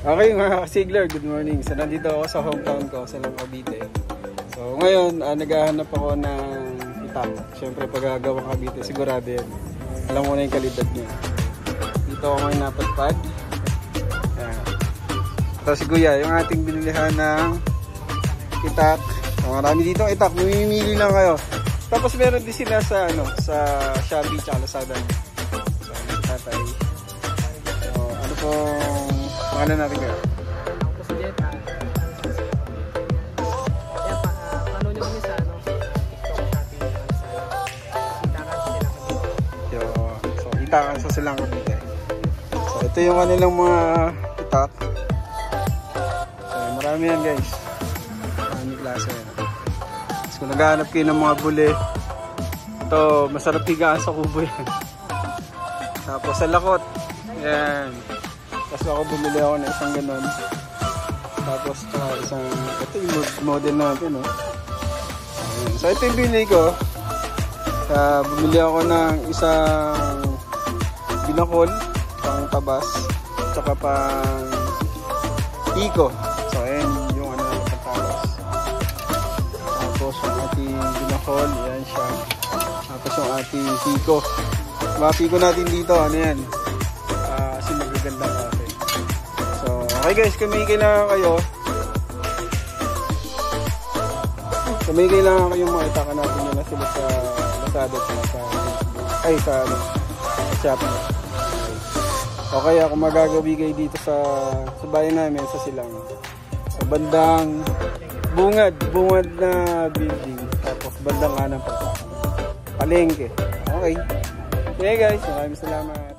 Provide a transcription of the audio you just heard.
Okay mga kasigler, good morning. So nandito ako sa hometown ko, sa Cavite. So ngayon, naghahanap ako ng itak. Siyempre pag gagawang Cavite, sigurado yan. Alam mo na yung kalidad niya. Dito ako ngayon napadpad. Ito si Kuya, yung ating binilihan ng itak. So, marami dito ang itak, mamimili lang kayo. Tapos meron din sila sa, sa Shopee at Lazada. So si tatay. So ano pong pangalan natin kayo? Ako si Jet. Ano nyo kami sa TikTok, Shopee, So itakan sa silang Cavite. So ito yung kanilang mga itak. So marami yan guys. Marami klase yan. So kung naghahanap kayo ng mga buli, ito masarap higaan sa kubo yan. Tapos sa lakot, yan. Tapos ako bumili ako ng isang ganon. Tapos isang, ito yung model natin, no? So ito yung bili ko. Bumili ako ng isang binakol, pang tabas, tsaka pang iko. So ayan yung pang tabas. Tapos yung ating binakol, yan siya. Tapos yung ating iko. Mga piko natin dito, ano yan? Kasi magaganda kasi. So, okay guys, kung may kailangan kayo, mga itaka natin yun na sila sa Lazada at sa Facebook. Ay, sa Shopee. O kaya kung magagawi kayo dito sa bayan namin, sa Silang. Sa bandang bungad na building. Tapos bandang anang pagkakas. Palengke. Okay. Okay guys, maraming salamat.